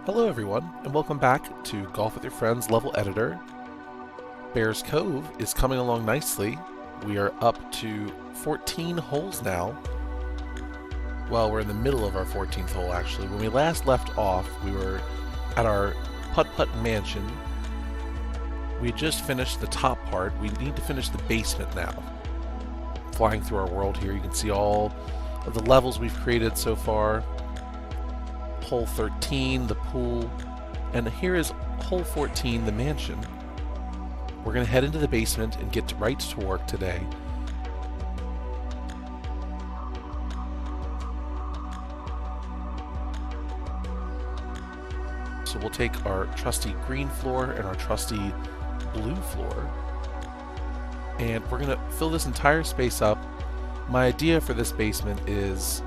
Hello everyone, and welcome back to Golf with Your Friends Level Editor. Bears Cove is coming along nicely. We are up to 14 holes now. Well, we're in the middle of our 14th hole actually. When we last left off, we were at our Putt Putt Mansion. We had just finished the top part. We need to finish the basement now. Flying through our world here, you can see all of the levels we've created so far. Hole 13, the pool, and here is hole 14, the mansion. We're going to head into the basement and get right to work today. So we'll take our trusty green floor and our trusty blue floor, and we're going to fill this entire space up. My idea for this basement is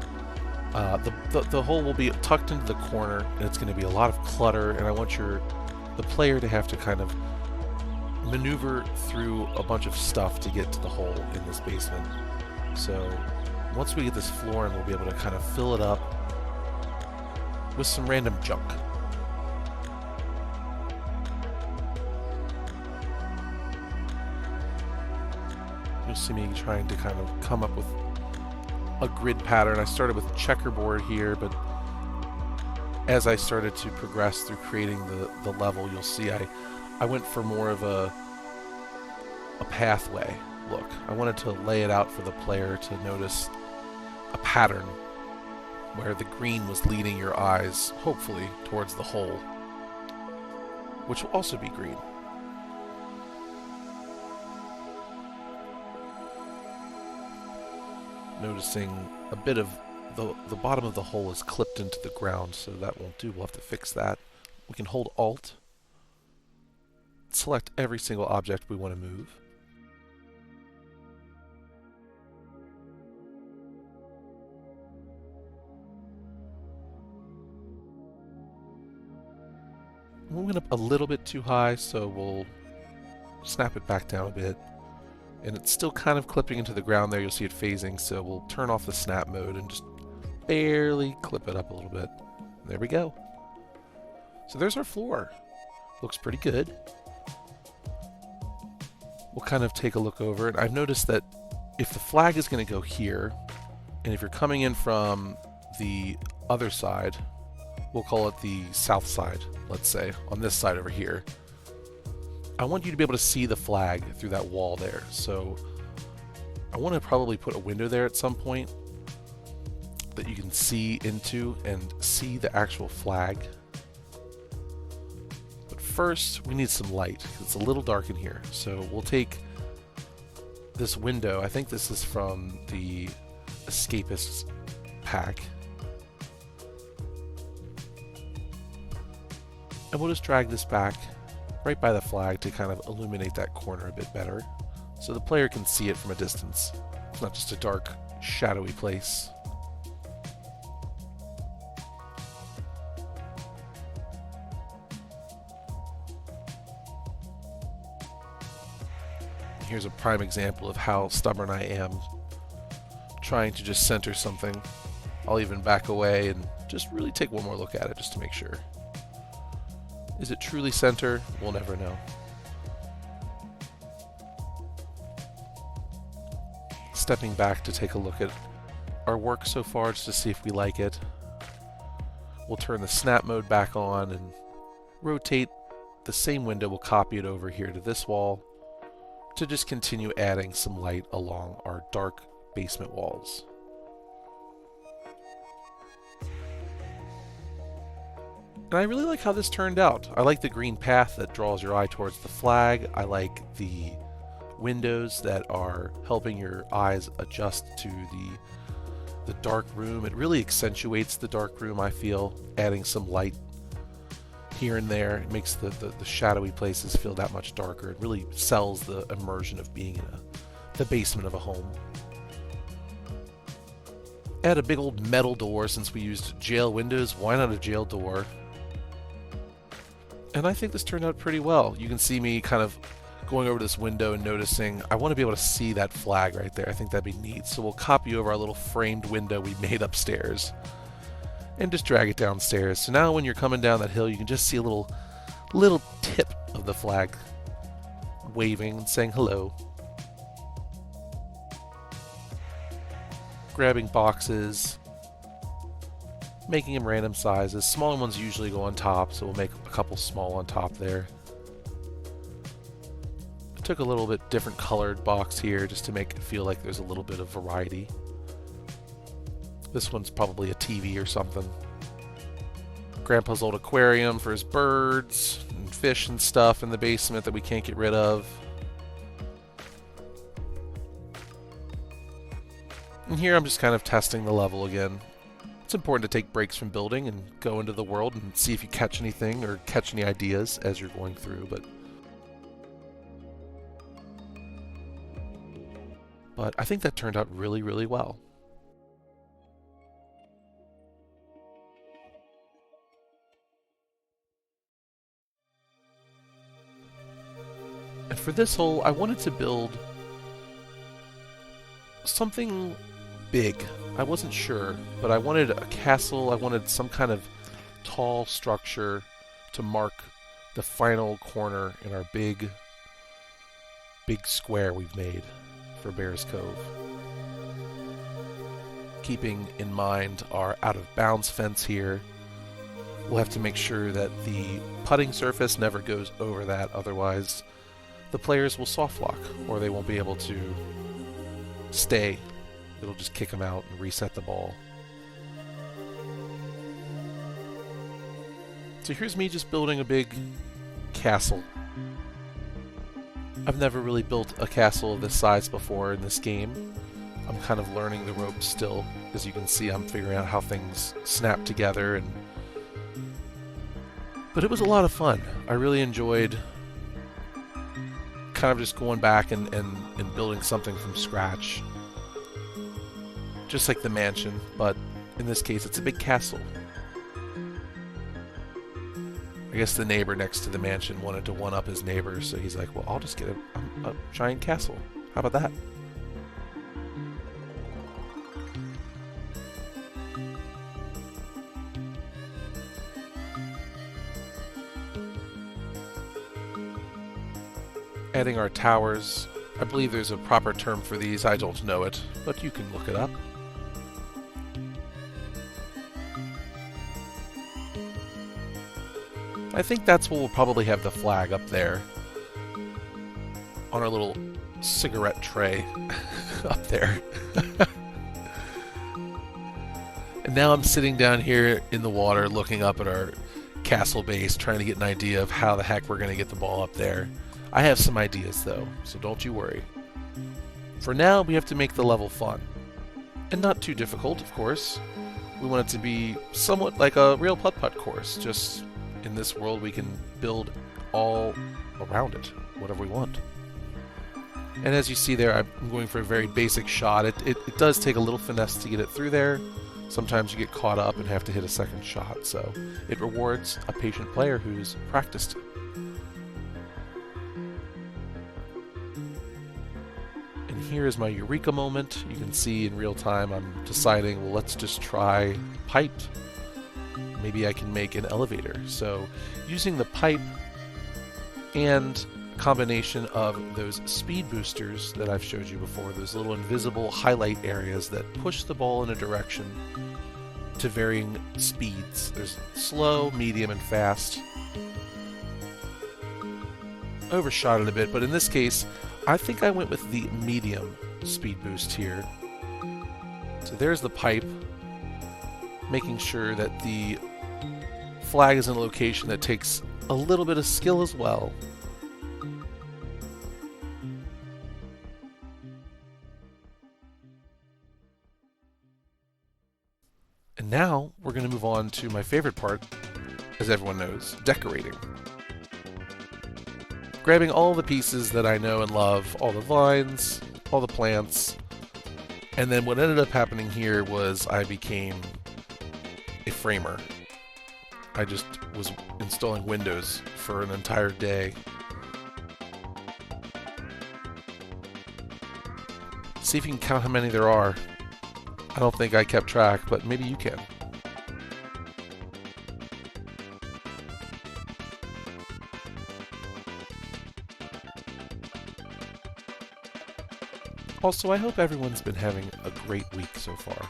the hole will be tucked into the corner, and it's going to be a lot of clutter, and I want the player to have to kind of maneuver through a bunch of stuff to get to the hole in this basement. So once we get this floor in, we'll be able to kind of fill it up with some random junk. You'll see me trying to kind of come up with a grid pattern. I started with checkerboard here, but as I started to progress through creating the level, you'll see I went for more of a pathway look. I wanted to lay it out for the player to notice a pattern where the green was leading your eyes, hopefully, towards the hole, which will also be green. Noticing a bit of the bottom of the hole is clipped into the ground, so that won't do. We'll have to fix that. We can hold Alt, select every single object we want to move. We went up a little bit too high, so we'll snap it back down a bit. And it's still kind of clipping into the ground there. You'll see it phasing, so we'll turn off the snap mode and just barely clip it up a little bit. There we go. So there's our floor. Looks pretty good. We'll kind of take a look over it. I've noticed that if the flag is going to go here, and if you're coming in from the other side, we'll call it the south side, let's say, on this side over here, I want you to be able to see the flag through that wall there. So I want to probably put a window there at some point that you can see into and see the actual flag. But first we need some light because it's a little dark in here. So we'll take this window. I think this is from the Escapists pack. And we'll just drag this back right by the flag to kind of illuminate that corner a bit better, so the player can see it from a distance. It's not just a dark, shadowy place. Here's a prime example of how stubborn I am, trying to just center something. I'll even back away and just really take one more look at it just to make sure. Is it truly center? We'll never know. Stepping back to take a look at our work so far just to see if we like it. We'll turn the snap mode back on and rotate the same window. We'll copy it over here to this wall to just continue adding some light along our dark basement walls. And I really like how this turned out. I like the green path that draws your eye towards the flag. I like the windows that are helping your eyes adjust to the dark room. It really accentuates the dark room, I feel, adding some light here and there. It makes the shadowy places feel that much darker. It really sells the immersion of being in the basement of a home. Add a big old metal door. Since we used jail windows, why not a jail door? And I think this turned out pretty well. You can see me kind of going over this window and noticing I want to be able to see that flag right there. I think that'd be neat. So we'll copy over our little framed window we made upstairs and just drag it downstairs. So now when you're coming down that hill, you can just see a little tip of the flag waving and saying hello. Grabbing boxes, making them random sizes. Smaller ones usually go on top, so we'll make a couple small on top there. I took a little bit different colored box here just to make it feel like there's a little bit of variety. This one's probably a TV or something. Grandpa's old aquarium for his birds and fish and stuff in the basement that we can't get rid of. And here I'm just kind of testing the level again. It's important to take breaks from building and go into the world and see if you catch anything or catch any ideas as you're going through, but I think that turned out really, really well. And for this hole, I wanted to build something big. I wasn't sure, but I wanted a castle. I wanted some kind of tall structure to mark the final corner in our big square we've made for Bears Cove. Keeping in mind our out-of-bounds fence here, we'll have to make sure that the putting surface never goes over that, otherwise the players will soft lock, or they won't be able to stay. It'll just kick them out and reset the ball. So here's me just building a big castle. I've never really built a castle of this size before in this game. I'm kind of learning the ropes still. As you can see, I'm figuring out how things snap together, but it was a lot of fun. I really enjoyed kind of just going back and building something from scratch. Just like the mansion, but in this case it's a big castle. I guess the neighbor next to the mansion wanted to one-up his neighbor, so he's like, well, I'll just get a giant castle. How about that? Adding our towers. I believe there's a proper term for these. I don't know it, but you can look it up. I think that's where we'll probably have the flag up there on our little cigarette tray up there. And now I'm sitting down here in the water looking up at our castle base, trying to get an idea of how the heck we're going to get the ball up there. I have some ideas though, so don't you worry. For now, we have to make the level fun. And not too difficult, of course. We want it to be somewhat like a real putt-putt course, just in this world we can build all around it, whatever we want. And as you see there, I'm going for a very basic shot. It does take a little finesse to get it through there. Sometimes you get caught up and have to hit a second shot, so it rewards a patient player who's practiced. And here is my eureka moment. You can see in real time I'm deciding, well, let's just try pipe. Maybe I can make an elevator. So using the pipe and a combination of those speed boosters that I've showed you before, those little invisible highlight areas that push the ball in a direction to varying speeds. There's slow, medium, and fast. Overshot it a bit, but in this case, I think I went with the medium speed boost here. So there's the pipe, making sure that the flag is in a location that takes a little bit of skill as well. And now we're going to move on to my favorite part, as everyone knows, decorating. Grabbing all the pieces that I know and love, all the vines, all the plants, and then what ended up happening here was I became a framer. I just was installing windows for an entire day. See if you can count how many there are. I don't think I kept track, but maybe you can. Also, I hope everyone's been having a great week so far.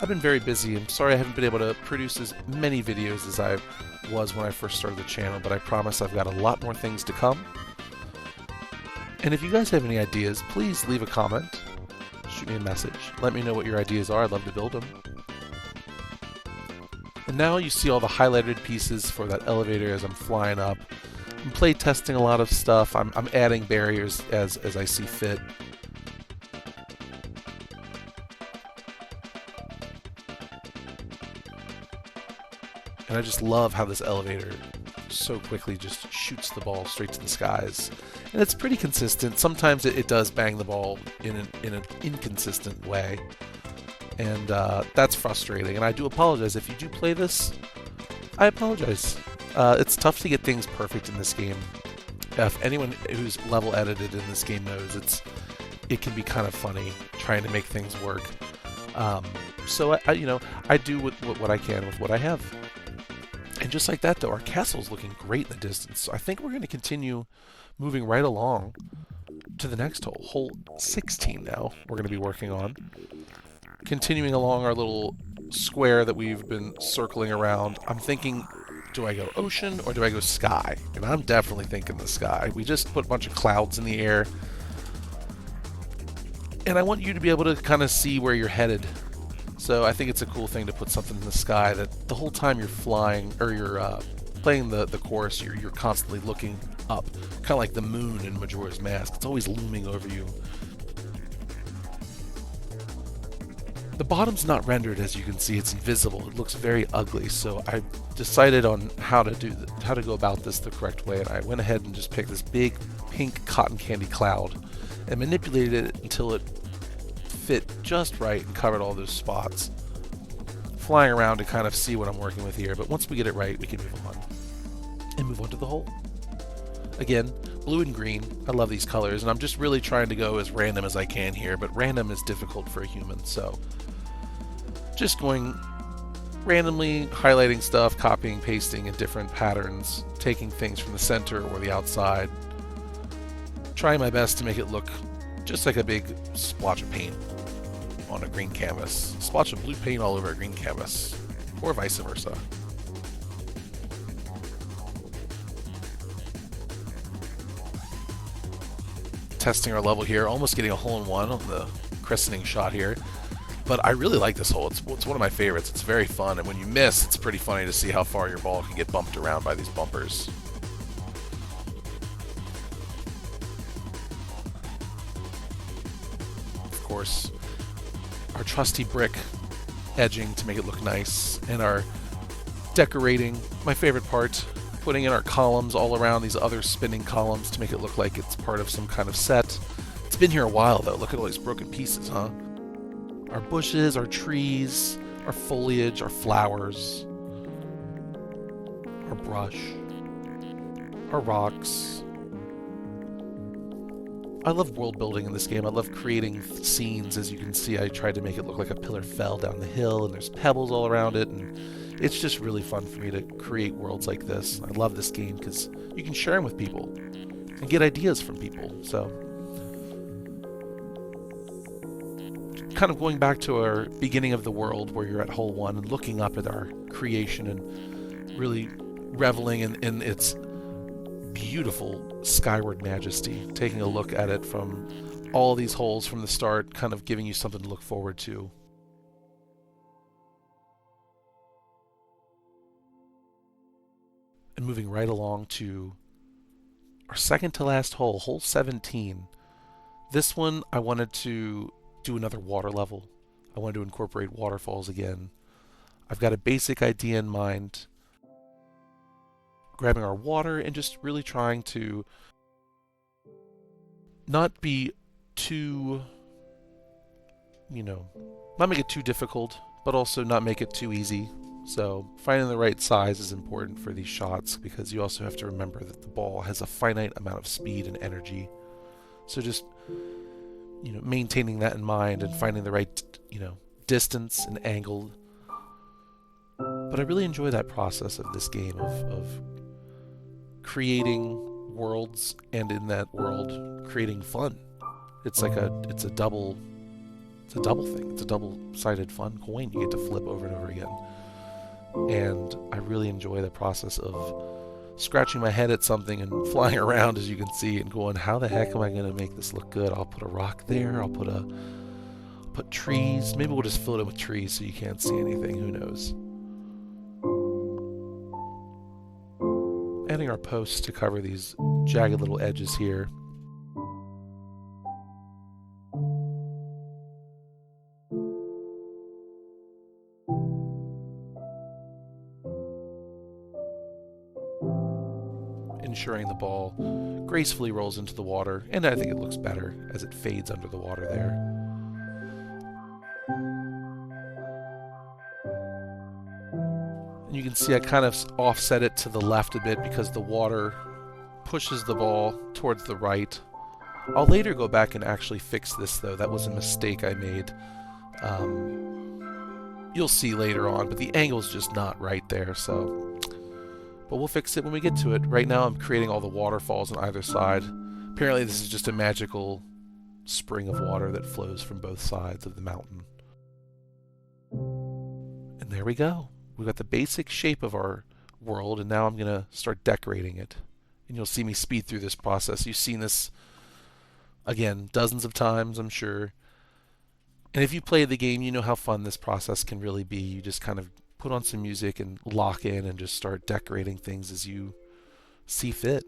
I've been very busy. I'm sorry I haven't been able to produce as many videos as I was when I first started the channel, but I promise I've got a lot more things to come. And if you guys have any ideas, please leave a comment, shoot me a message, let me know what your ideas are. I'd love to build them. And now you see all the highlighted pieces for that elevator as I'm flying up. I'm play testing a lot of stuff. I'm adding barriers as I see fit. And I just love how this elevator so quickly just shoots the ball straight to the skies. And it's pretty consistent. Sometimes it does bang the ball in an inconsistent way. And that's frustrating. And I do apologize. If you do play this, I apologize. It's tough to get things perfect in this game. If anyone who's level edited in this game knows, it can be kind of funny trying to make things work. So I do what I can with what I have. And just like that, though, our castle's looking great in the distance. So I think we're going to continue moving right along to the next hole. Hole 16 now we're going to be working on. Continuing along our little square that we've been circling around. I'm thinking, do I go ocean or do I go sky? And I'm definitely thinking the sky. We just put a bunch of clouds in the air. And I want you to be able to kind of see where you're headed. So I think it's a cool thing to put something in the sky that the whole time you're flying, or you're playing the course, you're constantly looking up. Kind of like the moon in Majora's Mask. It's always looming over you. The bottom's not rendered, as you can see. It's invisible. It looks very ugly. So I decided on how to go about this the correct way, and I went ahead and just picked this big pink cotton candy cloud and manipulated it until it fit just right and covered all those spots. Flying around to kind of see what I'm working with here, but once we get it right, we can move on. And move on to the hole. Again, blue and green. I love these colors, and I'm just really trying to go as random as I can here, but random is difficult for a human, so just going randomly, highlighting stuff, copying, pasting in different patterns, taking things from the center or the outside, trying my best to make it look just like a big splotch of paint on a green canvas. Splotch of blue paint all over a green canvas, or vice versa. Testing our level here, almost getting a hole-in-one on the christening shot here. But I really like this hole. It's one of my favorites. It's very fun, and when you miss, it's pretty funny to see how far your ball can get bumped around by these bumpers. Of course, our trusty brick edging to make it look nice, and our decorating, my favorite part, putting in our columns all around these other spinning columns to make it look like it's part of some kind of set. It's been here a while, though. Look at all these broken pieces, huh? Our bushes, our trees, our foliage, our flowers, our brush, our rocks. I love world building in this game. I love creating scenes. As you can see, I tried to make it look like a pillar fell down the hill, and there's pebbles all around it, and it's just really fun for me to create worlds like this. I love this game because you can share them with people and get ideas from people. So, kind of going back to our beginning of the world where you're at hole 1 and looking up at our creation and really reveling in its beautiful skyward majesty, taking a look at it from all these holes from the start, kind of giving you something to look forward to. And moving right along to our second to last hole, hole 17. This one I wanted to do another water level. I wanted to incorporate waterfalls again. I've got a basic idea in mind. Grabbing our water and just really trying to not be too, not make it too difficult, but also not make it too easy. So finding the right size is important for these shots because you also have to remember that the ball has a finite amount of speed and energy. So just, maintaining that in mind and finding the right, distance and angle. But I really enjoy that process of this game of creating worlds and in that world creating fun It's like it's a double thing. It's a double-sided fun coin you get to flip over and over again. And I really enjoy the process of scratching my head at something and flying around, as you can see, and going, how the heck am I going to make this look good? I'll put a rock there. I'll put trees. Maybe we'll just fill it in with trees so you can't see anything. Who knows? Adding our posts to cover these jagged little edges here. Ensuring the ball gracefully rolls into the water, and I think it looks better as it fades under the water there. And you can see I kind of offset it to the left a bit because the water pushes the ball towards the right. I'll later go back and actually fix this, though. That was a mistake I made. You'll see later on, but the angle's just not right there, so... But we'll fix it when we get to it. Right now I'm creating all the waterfalls on either side. Apparently this is just a magical spring of water that flows from both sides of the mountain. And there we go. We've got the basic shape of our world, and now I'm going to start decorating it. And you'll see me speed through this process. You've seen this, again, dozens of times, I'm sure. And if you play the game, you know how fun this process can really be. You just kind of put on some music and lock in and just start decorating things as you see fit.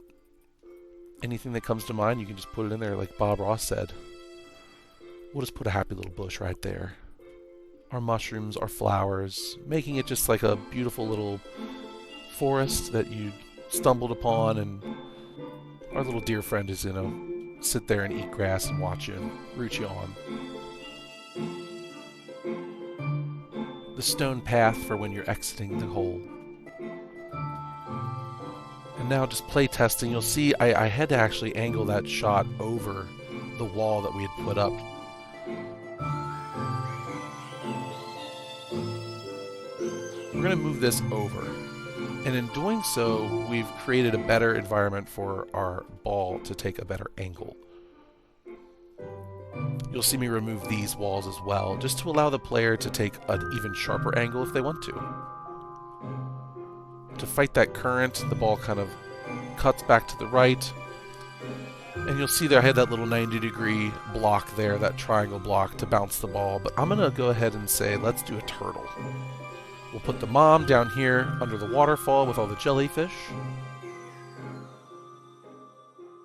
Anything that comes to mind, you can just put it in there like Bob Ross said. We'll just put a happy little bush right there. Our mushrooms, our flowers, making it just like a beautiful little forest that you stumbled upon, and our little dear friend is going to sit there and eat grass and watch you and root you on. The stone path for when you're exiting the hole. And now just play testing. You'll see I had to actually angle that shot over the wall that we had put up. We're going to move this over. And in doing so, we've created a better environment for our ball to take a better angle. You'll see me remove these walls as well, just to allow the player to take an even sharper angle if they want to. To fight that current, the ball kind of cuts back to the right. And you'll see there I had that little 90-degree block there, that triangle block to bounce the ball. But I'm going to go ahead and say, let's do a turtle. We'll put the mom down here under the waterfall with all the jellyfish.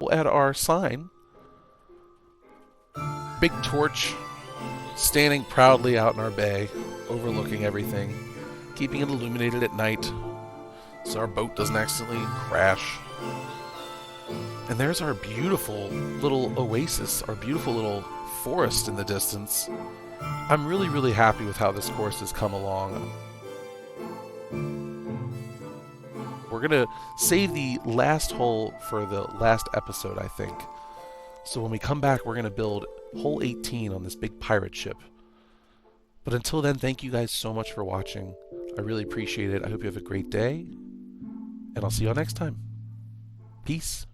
We'll add our sign. Big torch standing proudly out in our bay, overlooking everything, keeping it illuminated at night so our boat doesn't accidentally crash. And there's our beautiful little oasis, our beautiful little forest in the distance. I'm really, really happy with how this course has come along. We're going to save the last hole for the last episode, I think. So when we come back, we're going to build hole 18 on this big pirate ship. But until then, thank you guys so much for watching. I really appreciate it. I hope you have a great day, and I'll see you all next time. Peace.